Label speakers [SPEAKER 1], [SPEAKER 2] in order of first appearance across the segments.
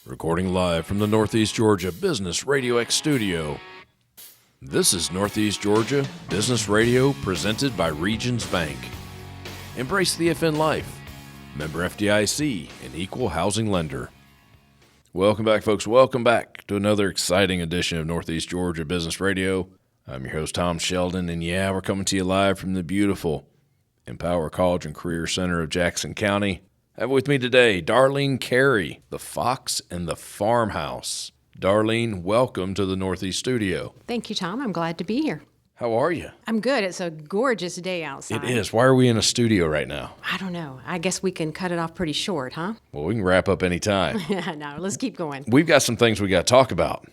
[SPEAKER 1] Recording live from the Northeast Georgia Business RadioX studio. This is Northeast Georgia Business Radio presented by Regions Bank. Embrace the FN life. Member FDIC, an equal housing lender. Welcome back, folks. Welcome back to another exciting edition of Northeast Georgia Business Radio. I'm your host, Tom Sheldon, and we're coming to you live from the beautiful Empower College and Career Center of Jackson County. I have with me today Darlene Carey, the Fox and the Farmhouse. Darlene, welcome to the Northeast studio.
[SPEAKER 2] Thank you, Tom. I'm glad to be here.
[SPEAKER 1] How are you?
[SPEAKER 2] I'm good. It's a gorgeous day outside.
[SPEAKER 1] It is. Why are we in a studio right now?
[SPEAKER 2] I don't know. I guess we can cut it off pretty short, huh?
[SPEAKER 1] Well, we can wrap up any time.
[SPEAKER 2] No, let's keep going.
[SPEAKER 1] We've got some things we got to talk about.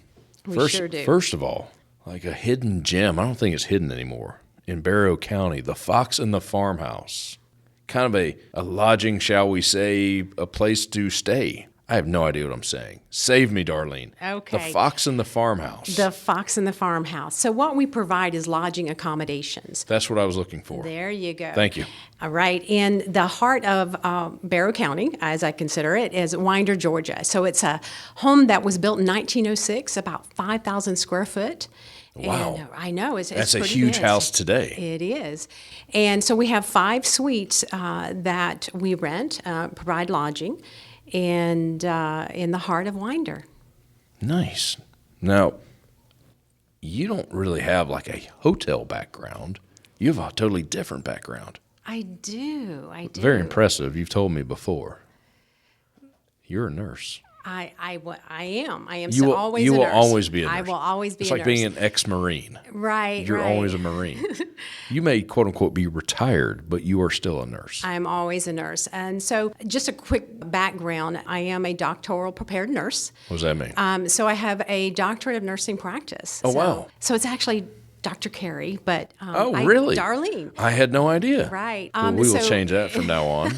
[SPEAKER 2] We sure do.
[SPEAKER 1] First of all, like a hidden gem. I don't think it's hidden anymore. In Barrow County, the Fox and the Farmhouse. Kind of a lodging, shall we say, a place to stay. I have no idea what I'm saying. Save me, Darlene.
[SPEAKER 2] Okay.
[SPEAKER 1] The Fox and the Farmhouse.
[SPEAKER 2] The Fox and the Farmhouse. So what we provide is lodging accommodations.
[SPEAKER 1] That's what I was looking for.
[SPEAKER 2] There you go.
[SPEAKER 1] Thank you.
[SPEAKER 2] All right. In the heart of Barrow County, as I consider it, is Winder, Georgia. So it's a home that was built in 1906, about 5,000 square foot.
[SPEAKER 1] Wow.
[SPEAKER 2] And, I know. It's
[SPEAKER 1] That's a
[SPEAKER 2] pretty
[SPEAKER 1] huge
[SPEAKER 2] big.
[SPEAKER 1] house today.
[SPEAKER 2] It is. And so we have 5 suites that we rent, provide lodging, and in the heart of Winder.
[SPEAKER 1] Nice. Now, you don't really have like a hotel background. You have a totally different background.
[SPEAKER 2] I do.
[SPEAKER 1] Very impressive. You've told me before. You're a nurse.
[SPEAKER 2] I am.
[SPEAKER 1] You will
[SPEAKER 2] always
[SPEAKER 1] you
[SPEAKER 2] a
[SPEAKER 1] will
[SPEAKER 2] nurse.
[SPEAKER 1] always be a nurse.
[SPEAKER 2] I will always be
[SPEAKER 1] it's
[SPEAKER 2] a
[SPEAKER 1] like
[SPEAKER 2] nurse.
[SPEAKER 1] being an ex-Marine.
[SPEAKER 2] Right,
[SPEAKER 1] You're
[SPEAKER 2] right.
[SPEAKER 1] always a Marine. You may, quote unquote, be retired, but you are still a nurse.
[SPEAKER 2] I'm always a nurse. And so just a quick background, I am a doctoral prepared nurse.
[SPEAKER 1] What does that mean?
[SPEAKER 2] So I have a doctorate of nursing practice.
[SPEAKER 1] Oh, wow.
[SPEAKER 2] So it's actually Dr. Carey, but
[SPEAKER 1] really?
[SPEAKER 2] Darlene.
[SPEAKER 1] I had no idea.
[SPEAKER 2] Right.
[SPEAKER 1] Well, we will change that from now on.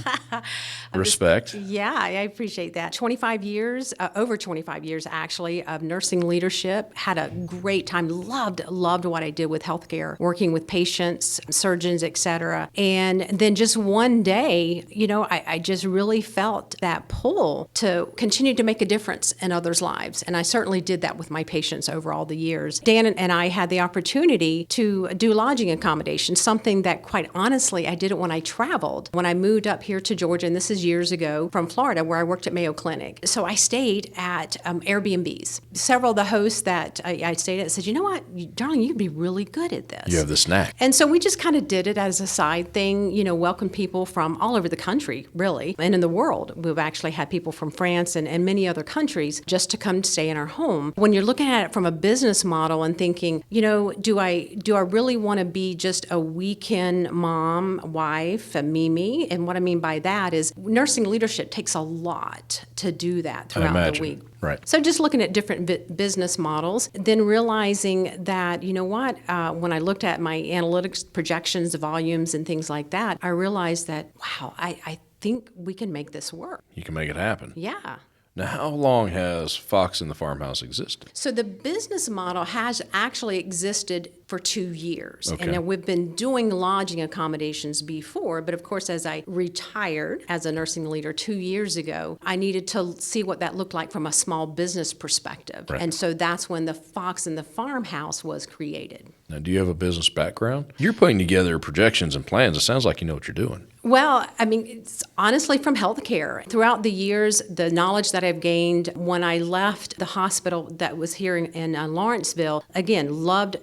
[SPEAKER 1] Respect.
[SPEAKER 2] Yeah, I appreciate that. 25 years, over 25 years actually, of nursing leadership. Had a great time. Loved what I did with healthcare, working with patients, surgeons, et cetera. And then just one day, I just really felt that pull to continue to make a difference in others' lives. And I certainly did that with my patients over all the years. Dan and I had the opportunity to do lodging accommodations, something that quite honestly I didn't when I traveled. When I moved up here to Georgia, and this is years ago, from Florida, where I worked at Mayo Clinic. So I stayed at Airbnbs. Several of the hosts that I stayed at said, you know what, darling, you'd be really good at this.
[SPEAKER 1] You have the snack.
[SPEAKER 2] And so we just kind of did it as a side thing, welcome people from all over the country, really, and in the world. We've actually had people from France and many other countries just to come stay in our home. When you're looking at it from a business model and thinking, do I really want to be just a weekend mom, wife, a Mimi? And what I mean by that is nursing leadership takes a lot to do that throughout the week.
[SPEAKER 1] Right.
[SPEAKER 2] So just looking at different business models, then realizing that, when I looked at my analytics projections, volumes, and things like that, I realized that, wow, I think we can make this work.
[SPEAKER 1] You can make it happen.
[SPEAKER 2] Yeah.
[SPEAKER 1] Now, how long has Fox and the Farmhouse existed?
[SPEAKER 2] So the business model has actually existed for 2 years.
[SPEAKER 1] Okay.
[SPEAKER 2] And we've been doing lodging accommodations before, but of course, as I retired as a nursing leader 2 years ago, I needed to see what that looked like from a small business perspective.
[SPEAKER 1] Right.
[SPEAKER 2] And so that's when the Fox and the Farmhouse was created.
[SPEAKER 1] Now, do you have a business background? You're putting together projections and plans. It sounds like you know what you're doing.
[SPEAKER 2] Well, it's honestly from healthcare. Throughout the years, the knowledge that I've gained when I left the hospital that was here in Lawrenceville, again,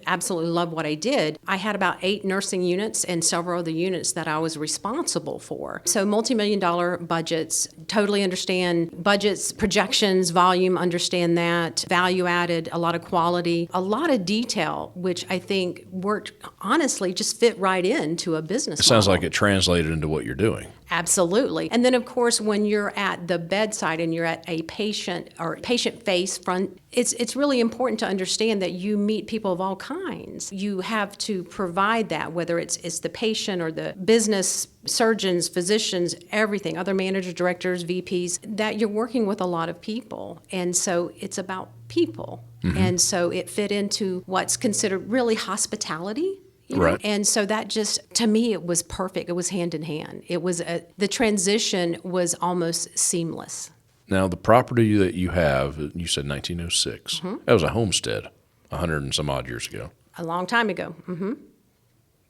[SPEAKER 2] absolutely loved what I did. I had about 8 nursing units and several of the units that I was responsible for. So multi-million-dollar budgets, totally understand budgets, projections, volume, understand that, value added, a lot of quality, a lot of detail, which I think worked, honestly, just fit right into a business
[SPEAKER 1] It sounds
[SPEAKER 2] model.
[SPEAKER 1] like it translated into what you're doing.
[SPEAKER 2] Absolutely. And then, of course, when you're at the bedside and you're at a patient or patient face front, it's really important to understand that you meet people of all kinds. You have to provide that, whether it's the patient or the business, surgeons, physicians, everything, other managers, directors, VPs, that you're working with a lot of people. And so it's about people. Mm-hmm. And so it fit into what's considered really hospitality.
[SPEAKER 1] Right.
[SPEAKER 2] And so that just, to me, it was perfect. It was hand in hand. It was the transition was almost seamless.
[SPEAKER 1] Now, the property that you have, you said 1906. That was a homestead 100 and some odd years ago.
[SPEAKER 2] A long time ago.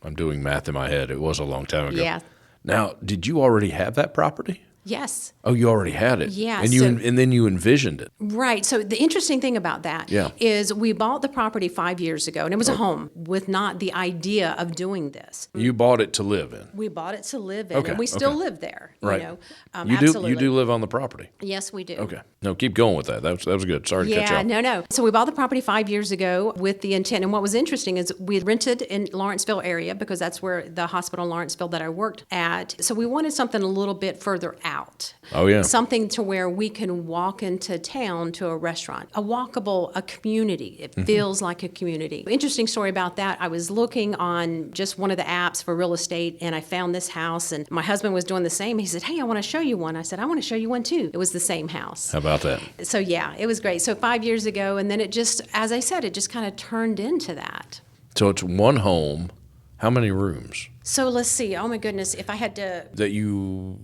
[SPEAKER 1] I'm doing math in my head. It was a long time ago.
[SPEAKER 2] Yeah.
[SPEAKER 1] Now, did you already have that property?
[SPEAKER 2] Yes.
[SPEAKER 1] Oh, you already had it.
[SPEAKER 2] Yeah,
[SPEAKER 1] And and then you envisioned it.
[SPEAKER 2] Right. So the interesting thing about that is we bought the property 5 years ago, and it was a home with not the idea of doing this.
[SPEAKER 1] You bought it to live in.
[SPEAKER 2] We bought it to live in,
[SPEAKER 1] Okay,
[SPEAKER 2] and we still
[SPEAKER 1] okay.
[SPEAKER 2] live there.
[SPEAKER 1] Right.
[SPEAKER 2] You know,
[SPEAKER 1] You do live on the property.
[SPEAKER 2] Yes, we do.
[SPEAKER 1] Okay. No, keep going with that. That was good. Sorry to cut you off.
[SPEAKER 2] No. So we bought the property 5 years ago with the intent, and what was interesting is we rented in Lawrenceville area because that's where the hospital in Lawrenceville that I worked at. So we wanted something a little bit further out.
[SPEAKER 1] Oh, yeah.
[SPEAKER 2] Something to where we can walk into town to a restaurant, a community. It feels like a community. Interesting story about that. I was looking on just one of the apps for real estate, and I found this house, and my husband was doing the same. He said, "Hey, I want to show you one." I said, "I want to show you one too." It was the same house.
[SPEAKER 1] How about that?
[SPEAKER 2] So yeah, it was great. So 5 years ago, and then it just, as I said, it just kind of turned into that.
[SPEAKER 1] So it's one home. How many rooms
[SPEAKER 2] So let's see. Oh my goodness, if I had to,
[SPEAKER 1] that you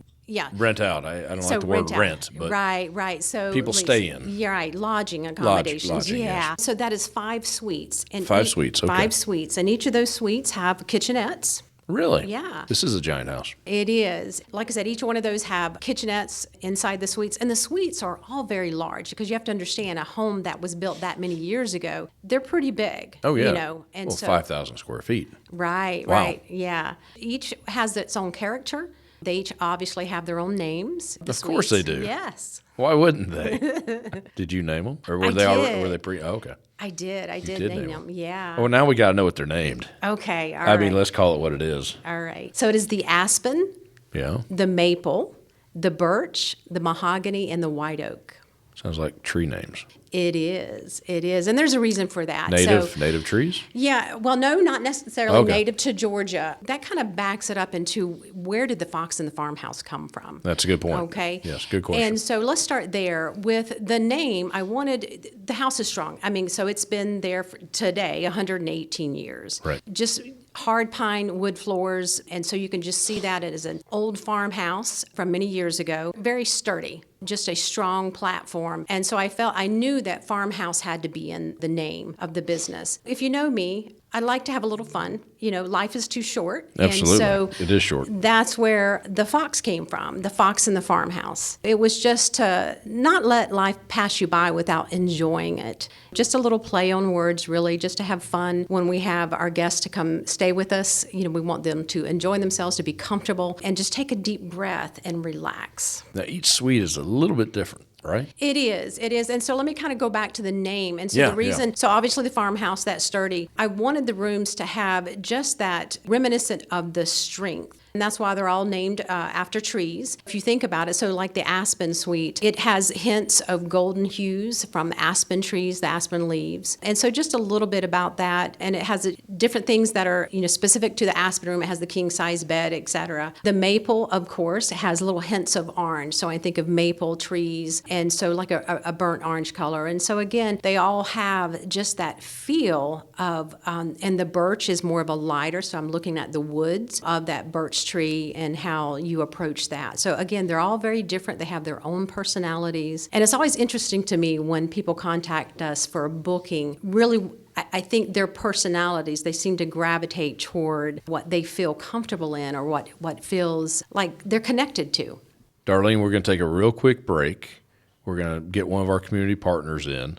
[SPEAKER 1] rent out? I don't like the word
[SPEAKER 2] out.
[SPEAKER 1] rent, but
[SPEAKER 2] Right. So
[SPEAKER 1] people stay in.
[SPEAKER 2] Yeah, right. Lodging accommodations.
[SPEAKER 1] Lodging,
[SPEAKER 2] yeah.
[SPEAKER 1] yes.
[SPEAKER 2] So that is 5 suites. And
[SPEAKER 1] 5 suites, okay.
[SPEAKER 2] 5 suites, and each of those suites have kitchenettes.
[SPEAKER 1] Really?
[SPEAKER 2] Yeah.
[SPEAKER 1] This is a giant house.
[SPEAKER 2] It is. Like I said, each one of those have kitchenettes inside the suites, and the suites are all very large because you have to understand a home that was built that many years ago, they're pretty big.
[SPEAKER 1] Oh, yeah.
[SPEAKER 2] You know, and
[SPEAKER 1] well,
[SPEAKER 2] so
[SPEAKER 1] 5,000 square feet.
[SPEAKER 2] Right,
[SPEAKER 1] Wow.
[SPEAKER 2] right, yeah. Each has its own character. They each obviously have their own names.
[SPEAKER 1] Of course they do.
[SPEAKER 2] Yes.
[SPEAKER 1] Why wouldn't they? Did you name them, or were
[SPEAKER 2] I
[SPEAKER 1] they already,
[SPEAKER 2] did.
[SPEAKER 1] were they pre? Oh, okay.
[SPEAKER 2] I did
[SPEAKER 1] did
[SPEAKER 2] name
[SPEAKER 1] name
[SPEAKER 2] them. Yeah.
[SPEAKER 1] Well, now we got to know what they're named.
[SPEAKER 2] Okay, all
[SPEAKER 1] I
[SPEAKER 2] right.
[SPEAKER 1] mean, let's call it what it is.
[SPEAKER 2] All right. So it is the aspen,
[SPEAKER 1] Yeah.
[SPEAKER 2] the maple, the birch, the mahogany, and the white oak.
[SPEAKER 1] Sounds like tree names.
[SPEAKER 2] It is. And there's a reason for that.
[SPEAKER 1] Native trees?
[SPEAKER 2] Yeah, well, no, not necessarily
[SPEAKER 1] Okay.
[SPEAKER 2] native to Georgia. That kind of backs it up into where did the fox in the farmhouse come from?
[SPEAKER 1] That's a good point.
[SPEAKER 2] Okay.
[SPEAKER 1] Yes, good question.
[SPEAKER 2] And so let's start there with the name. The house is strong. I mean, so it's been there for today, 118 years.
[SPEAKER 1] Right.
[SPEAKER 2] Just hard pine wood floors, and so you can just see that it is an old farmhouse from many years ago. Very sturdy, just a strong platform. And so I knew that farmhouse had to be in the name of the business. If you know me, I like to have a little fun. You know, life is too short.
[SPEAKER 1] Absolutely.
[SPEAKER 2] And so
[SPEAKER 1] it is short.
[SPEAKER 2] that's where the fox came from, the fox in the farmhouse. It was just to not let life pass you by without enjoying it. Just a little play on words, really, just to have fun when we have our guests to come stay with us. You know, we want them to enjoy themselves, to be comfortable, and just take a deep breath and relax.
[SPEAKER 1] Now, each suite is a little bit different, right?
[SPEAKER 2] It is. And so let me kind of go back to the name. And so
[SPEAKER 1] Yeah,
[SPEAKER 2] the reason, so obviously the farmhouse, that sturdy, I wanted the rooms to have just that reminiscent of the strength. And that's why they're all named after trees. If you think about it, so like the aspen suite, it has hints of golden hues from aspen trees, the aspen leaves. And so just a little bit about that. And it has different things that are, you know, specific to the aspen room. It has the king size bed, etc. The maple, of course, has little hints of orange. So I think of maple trees, and so like a burnt orange color. And so again, they all have just that feel of, and the birch is more of a lighter. So I'm looking at the woods of that birch tree and how you approach that. So again, they're all very different. They have their own personalities. And it's always interesting to me when people contact us for a booking, really, I think their personalities, they seem to gravitate toward what they feel comfortable in or what feels like they're connected to.
[SPEAKER 1] Darlene, we're going to take a real quick break. We're going to get one of our community partners in,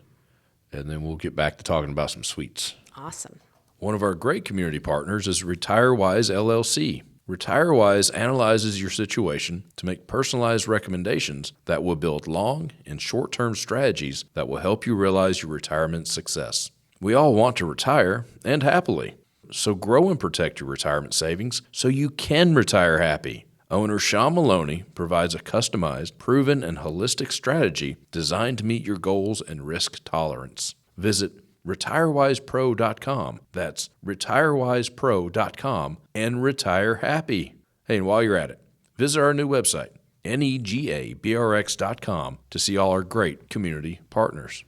[SPEAKER 1] and then we'll get back to talking about some suites.
[SPEAKER 2] Awesome.
[SPEAKER 1] One of our great community partners is RetireWise LLC. RetireWise analyzes your situation to make personalized recommendations that will build long and short-term strategies that will help you realize your retirement success. We all want to retire, and happily. So grow and protect your retirement savings so you can retire happy. Owner Sean Maloney provides a customized, proven, and holistic strategy designed to meet your goals and risk tolerance. Visit RetireWisePro.com. That's RetireWisePro.com and retire happy. Hey, and while you're at it, visit our new website, negabrx.com, to see all our great community partners.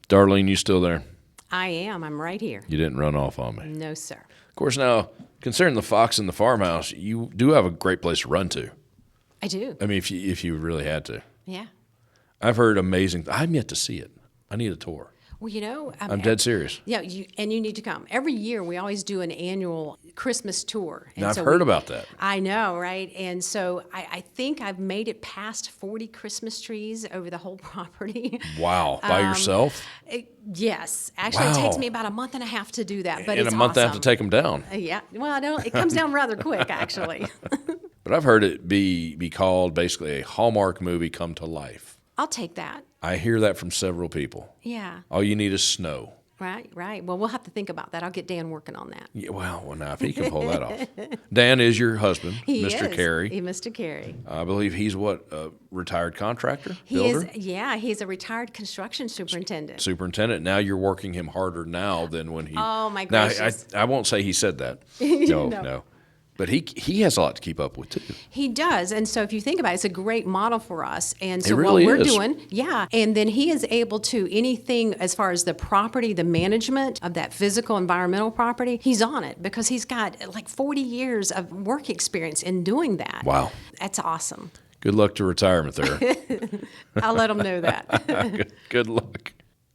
[SPEAKER 1] Darlene, you still there?
[SPEAKER 2] I am. I'm right here.
[SPEAKER 1] You didn't run off on me.
[SPEAKER 2] No, sir.
[SPEAKER 1] Of course, now, concerning the fox in the farmhouse, you do have a great place to run to.
[SPEAKER 2] I do.
[SPEAKER 1] I mean, if you really had to.
[SPEAKER 2] Yeah.
[SPEAKER 1] I've heard amazing. I'm yet to see it. I need a tour.
[SPEAKER 2] Well,
[SPEAKER 1] I'm dead serious.
[SPEAKER 2] Yeah, you need to come. Every year we always do an annual Christmas tour. And
[SPEAKER 1] Now, I've heard about that.
[SPEAKER 2] I know, right? And so I think I've made it past 40 Christmas trees over the whole property.
[SPEAKER 1] Wow, by yourself?
[SPEAKER 2] Yes. Actually, It takes me about a month and a half to do that, but
[SPEAKER 1] In
[SPEAKER 2] it's
[SPEAKER 1] a month,
[SPEAKER 2] awesome.
[SPEAKER 1] I have to take them down.
[SPEAKER 2] Yeah. Well, it comes down rather quick, actually.
[SPEAKER 1] But I've heard it be called basically a Hallmark movie come to life.
[SPEAKER 2] I'll take that.
[SPEAKER 1] I hear that from several people.
[SPEAKER 2] Yeah.
[SPEAKER 1] All you need is snow.
[SPEAKER 2] Right. Well, we'll have to think about that. I'll get Dan working on that.
[SPEAKER 1] Yeah, well, now if he can pull that off. Dan is your husband,
[SPEAKER 2] He
[SPEAKER 1] Mr.
[SPEAKER 2] is.
[SPEAKER 1] Carey.
[SPEAKER 2] Mr. Carey.
[SPEAKER 1] I believe he's what, a retired contractor,
[SPEAKER 2] He
[SPEAKER 1] builder?
[SPEAKER 2] is. Yeah, he's a retired construction superintendent.
[SPEAKER 1] Superintendent. Now you're working him harder now than when he.
[SPEAKER 2] Oh, my
[SPEAKER 1] Now,
[SPEAKER 2] gracious.
[SPEAKER 1] I won't say he said that. No. But he has a lot to keep up with too.
[SPEAKER 2] He does. And so if you think about it, it's a great model for us. And so
[SPEAKER 1] really
[SPEAKER 2] what we're
[SPEAKER 1] is.
[SPEAKER 2] doing, and then he is able to anything as far as the property, the management of that physical environmental property, he's on it because he's got like 40 years of work experience in doing that.
[SPEAKER 1] Wow.
[SPEAKER 2] That's awesome.
[SPEAKER 1] Good luck to retirement there.
[SPEAKER 2] I'll let him know that.
[SPEAKER 1] Good luck.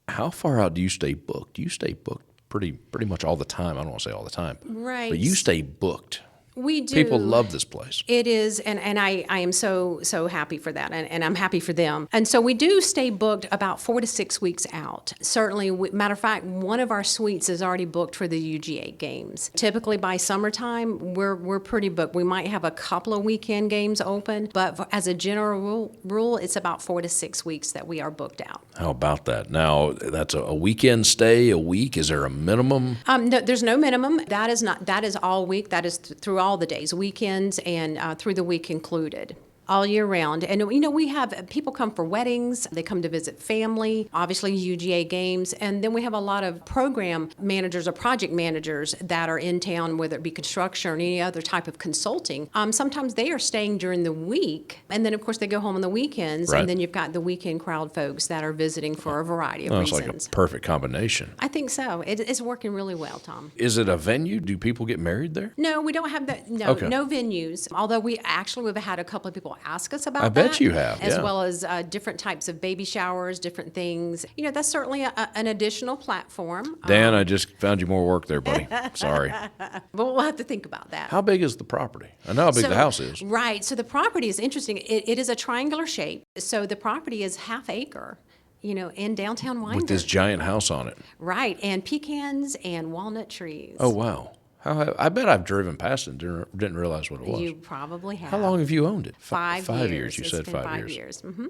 [SPEAKER 1] How far out do you stay booked? You stay booked pretty much all the time. I don't want to say all the time.
[SPEAKER 2] Right.
[SPEAKER 1] But you stay booked.
[SPEAKER 2] We do.
[SPEAKER 1] People love this place.
[SPEAKER 2] It is, and I am so happy for that, and I'm happy for them. And so we do stay booked about 4 to 6 weeks out. Certainly, matter of fact, one of our suites is already booked for the UGA games. Typically by summertime, we're pretty booked. We might have a couple of weekend games open, but as a general rule, it's about 4 to 6 weeks that we are booked out.
[SPEAKER 1] How about that? Now, that's a weekend stay, a week. Is there a minimum?
[SPEAKER 2] No, there's no minimum. That is all week. That is through all the days, weekends, and through the week included. All year round. And, we have people come for weddings. They come to visit family, obviously UGA games. And then we have a lot of program managers or project managers that are in town, whether it be construction or any other type of consulting. Sometimes they are staying during the week. And then, of course, they go home on the weekends.
[SPEAKER 1] Right.
[SPEAKER 2] And then you've got the weekend crowd folks that are visiting for a variety of
[SPEAKER 1] It's
[SPEAKER 2] reasons.
[SPEAKER 1] like a perfect combination.
[SPEAKER 2] I think so. It's working really well, Tom.
[SPEAKER 1] Is it a venue? Do people get married there?
[SPEAKER 2] No, we don't have that. No,
[SPEAKER 1] Okay.
[SPEAKER 2] no venues. Although we've had a couple of people ask us about
[SPEAKER 1] I
[SPEAKER 2] that.
[SPEAKER 1] bet you have,
[SPEAKER 2] As
[SPEAKER 1] yeah.
[SPEAKER 2] well as different types of baby showers, different things. That's certainly an additional platform.
[SPEAKER 1] Dan, I just found you more work there, buddy. Sorry.
[SPEAKER 2] But we'll have to think about that.
[SPEAKER 1] How big is the property? I know how big the house is.
[SPEAKER 2] Right. So the property is interesting. It is a triangular shape. So the property is half acre. In downtown Winder.
[SPEAKER 1] With this giant house on it.
[SPEAKER 2] Right. And pecans and walnut trees.
[SPEAKER 1] Oh, wow. I bet I've driven past it and didn't realize what it was.
[SPEAKER 2] You probably have.
[SPEAKER 1] How long have you owned it?
[SPEAKER 2] 5 years.
[SPEAKER 1] 5 years. You
[SPEAKER 2] It's
[SPEAKER 1] said
[SPEAKER 2] been
[SPEAKER 1] 5 years.
[SPEAKER 2] Mm-hmm.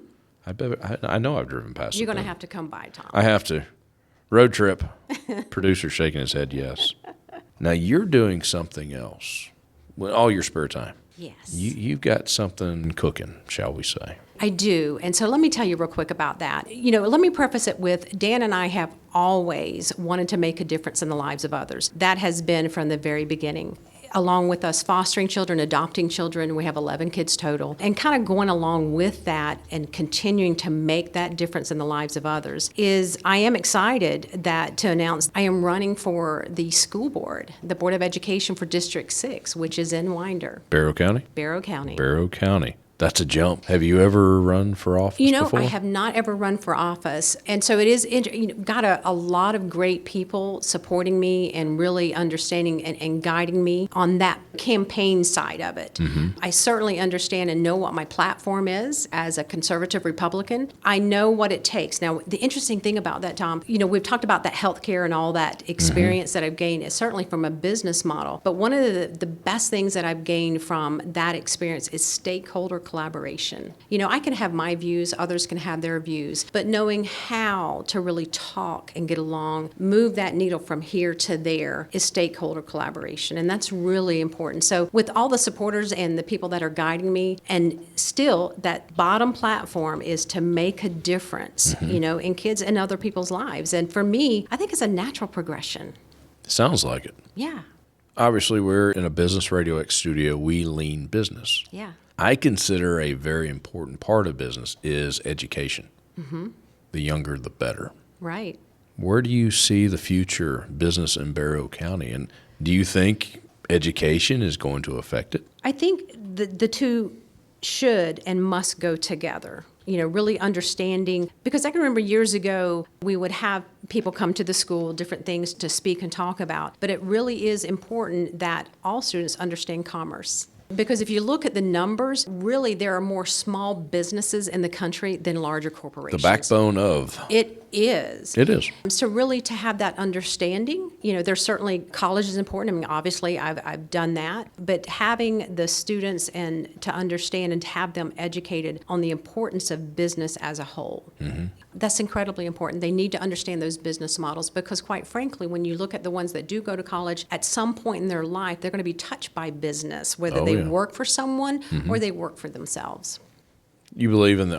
[SPEAKER 1] I bet. I know I've driven past
[SPEAKER 2] You're
[SPEAKER 1] it.
[SPEAKER 2] going to
[SPEAKER 1] then.
[SPEAKER 2] have to come by, Tom.
[SPEAKER 1] I have to. Road trip. Producer shaking his head yes. Now you're doing something else with all your spare time.
[SPEAKER 2] Yes.
[SPEAKER 1] You've got something cooking, shall we say.
[SPEAKER 2] I do. And so let me tell you real quick about that. Let me preface it with Dan and I have always wanted to make a difference in the lives of others. That has been from the very beginning. Along with us fostering children, adopting children, we have 11 kids total. And kind of going along with that and continuing to make that difference in the lives of others is I am excited to announce I am running for the school board, the Board of Education for District 6, which is in Winder,
[SPEAKER 1] Barrow County?
[SPEAKER 2] Barrow County.
[SPEAKER 1] Barrow County. That's a jump. Have you ever run for office before?
[SPEAKER 2] I have not ever run for office. And so it is, got a lot of great people supporting me and really understanding and guiding me on that campaign side of it.
[SPEAKER 1] Mm-hmm.
[SPEAKER 2] I certainly understand and know what my platform is as a conservative Republican. I know what it takes. Now, the interesting thing about that, Tom, we've talked about that healthcare and all that experience that I've gained, is certainly from a business model. But one of the best things that I've gained from that experience is stakeholder collaboration. I can have my views, others can have their views, but knowing how to really talk and get along, move that needle from here to there is stakeholder collaboration, and that's really important. So with all the supporters and the people that are guiding me, and still that bottom platform is to make a difference, in kids and other people's lives. And for me, I think it's a natural progression.
[SPEAKER 1] Sounds like it.
[SPEAKER 2] Yeah.
[SPEAKER 1] Obviously, we're in a business RadioX studio. We lean business.
[SPEAKER 2] Yeah.
[SPEAKER 1] I consider a very important part of business is education. Mm-hmm. The younger, the better.
[SPEAKER 2] Right.
[SPEAKER 1] Where do you see the future business in Barrow County? And do you think education is going to affect it?
[SPEAKER 2] I think the two should and must go together. Really understanding, because I can remember years ago, we would have people come to the school, different things to speak and talk about, but it really is important that all students understand commerce. Because if you look at the numbers, really there are more small businesses in the country than larger corporations.
[SPEAKER 1] The backbone of.
[SPEAKER 2] It is.
[SPEAKER 1] It is.
[SPEAKER 2] So really to have that understanding, there's certainly college is important. I mean, obviously I've done that, but having the students and to understand and to have them educated on the importance of business as a whole. Mm-hmm. That's incredibly important. They need to understand those business models because quite frankly, when you look at the ones that do go to college, at some point in their life, they're going to be touched by business, whether they work for someone or they work for themselves.
[SPEAKER 1] You believe in the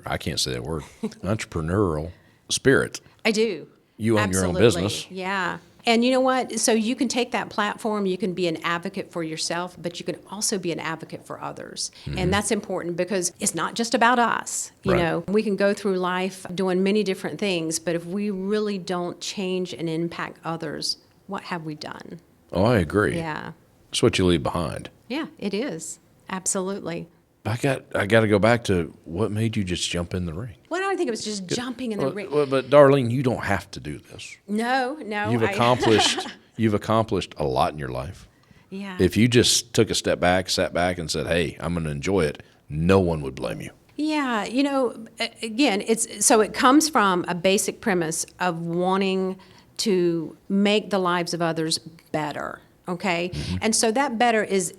[SPEAKER 1] I can't say that word, entrepreneurial spirit.
[SPEAKER 2] I do.
[SPEAKER 1] You own your own business.
[SPEAKER 2] Yeah. And you know what? So you can take that platform, you can be an advocate for yourself, but you can also be an advocate for others. Mm-hmm. And that's important because it's not just about us. We can go through life doing many different things, but if we really don't change and impact others, what have we done?
[SPEAKER 1] Oh, I agree.
[SPEAKER 2] Yeah.
[SPEAKER 1] It's what you leave behind.
[SPEAKER 2] Yeah, it is. Absolutely.
[SPEAKER 1] I got to go back to what made you just jump in the ring.
[SPEAKER 2] Well, I don't think it was just jumping in the ring.
[SPEAKER 1] But Darlene, you don't have to do this.
[SPEAKER 2] No.
[SPEAKER 1] You've accomplished a lot in your life.
[SPEAKER 2] Yeah.
[SPEAKER 1] If you just took a step back, sat back, and said, "Hey, I'm going to enjoy it," no one would blame you.
[SPEAKER 2] Yeah, again, it comes from a basic premise of wanting to make the lives of others better. Okay. Mm-hmm. And so that better is,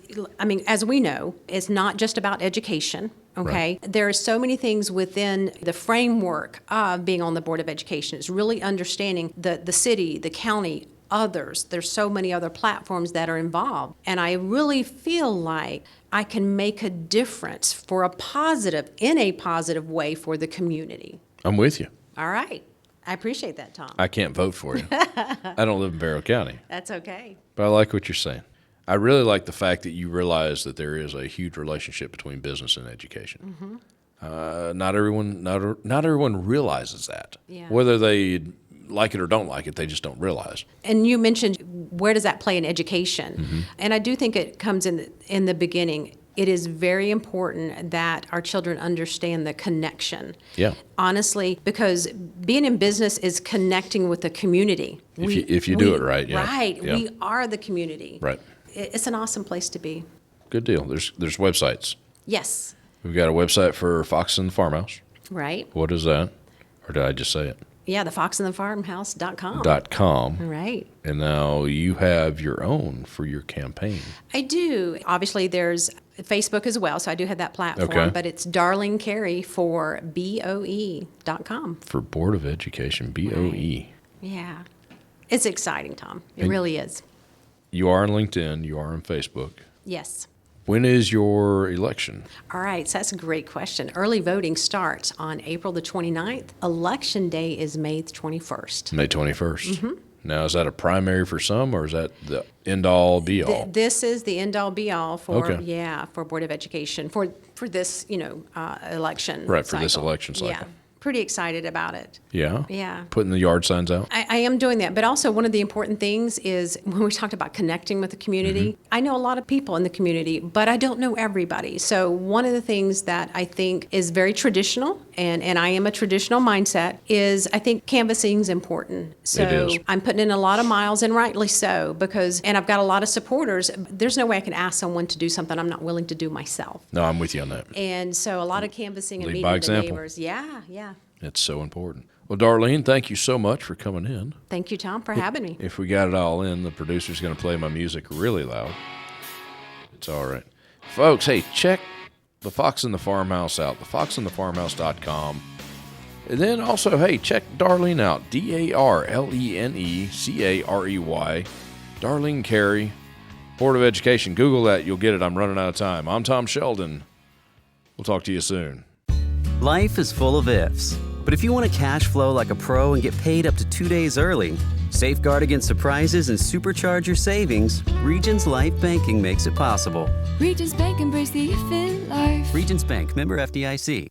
[SPEAKER 2] as we know, it's not just about education. Okay. Right. There are so many things within the framework of being on the Board of Education. It's really understanding the city, the county, others. There's so many other platforms that are involved. And I really feel like I can make a difference in a positive way for the community.
[SPEAKER 1] I'm with you.
[SPEAKER 2] All right. I appreciate that, Tom.
[SPEAKER 1] I can't vote for you. I don't live in Barrow County.
[SPEAKER 2] That's okay.
[SPEAKER 1] But I like what you're saying. I really like the fact that you realize that there is a huge relationship between business and education. Mm-hmm. Not everyone realizes that. Yeah. Whether they like it or don't like it, they just don't realize.
[SPEAKER 2] And you mentioned, where does that play in education? Mm-hmm. And I do think it comes in the beginning. It is very important that our children understand the connection. Yeah. Honestly, because being in business is connecting with the community.
[SPEAKER 1] If you do it right. Yeah.
[SPEAKER 2] Right. Yeah. We are the community.
[SPEAKER 1] Right.
[SPEAKER 2] It's an awesome place to be.
[SPEAKER 1] Good deal. There's websites.
[SPEAKER 2] Yes.
[SPEAKER 1] We've got a website for Fox and the Farmhouse.
[SPEAKER 2] Right.
[SPEAKER 1] What is that? Or did I just say it?
[SPEAKER 2] Yeah, thefoxandthefarmhouse.com.
[SPEAKER 1] .com.
[SPEAKER 2] Right.
[SPEAKER 1] And now you have your own for your campaign.
[SPEAKER 2] I do. Obviously, there's Facebook as well, so I do have that platform. Okay. But it's Darlene Carey for BOE.com.
[SPEAKER 1] For Board of Education, BOE. Right.
[SPEAKER 2] Yeah. It's exciting, Tom. It really is.
[SPEAKER 1] You are on LinkedIn. You are on Facebook.
[SPEAKER 2] Yes.
[SPEAKER 1] When is your election?
[SPEAKER 2] All right, so that's a great question. Early voting starts on April the 29th. Election day is May the 21st.
[SPEAKER 1] May 21st. Mm-hmm. Now, is that a primary for some, or is that the end-all, be-all?
[SPEAKER 2] This is the end-all, be-all for Board of Education, for this, election
[SPEAKER 1] Right, for
[SPEAKER 2] cycle.
[SPEAKER 1] this election cycle.
[SPEAKER 2] Yeah. Pretty excited about it.
[SPEAKER 1] Yeah?
[SPEAKER 2] Yeah.
[SPEAKER 1] Putting the yard signs out?
[SPEAKER 2] I am doing that. But also one of the important things is when we talked about connecting with the community, mm-hmm. I know a lot of people in the community, but I don't know everybody. So one of the things that I think is very traditional, and I am a traditional mindset, is I think canvassing is important. So
[SPEAKER 1] it is.
[SPEAKER 2] I'm putting in a lot of miles, and rightly so, and I've got a lot of supporters. There's no way I can ask someone to do something I'm not willing to do myself.
[SPEAKER 1] No, I'm with you on that.
[SPEAKER 2] And so a lot of canvassing and
[SPEAKER 1] Lead
[SPEAKER 2] meeting
[SPEAKER 1] by
[SPEAKER 2] the
[SPEAKER 1] example.
[SPEAKER 2] neighbors. Yeah.
[SPEAKER 1] It's so important. Well, Darlene, thank you so much for coming in.
[SPEAKER 2] Thank you, Tom, for having me.
[SPEAKER 1] If we got it all in, the producer's going to play my music really loud. It's all right. Folks, hey, check The Fox and the Farmhouse out, thefoxandthefarmhouse.com. And then also, hey, check Darlene out, DarleneCarey, Darlene Carey, Board of Education. Google that, you'll get it. I'm running out of time. I'm Tom Sheldon. We'll talk to you soon.
[SPEAKER 3] Life is full of ifs, but if you want to cash flow like a pro and get paid up to 2 days early, safeguard against surprises and supercharge your savings, Regions Life Banking makes it possible.
[SPEAKER 4] Regions Bank, embrace the if in life.
[SPEAKER 3] Regions Bank, member FDIC.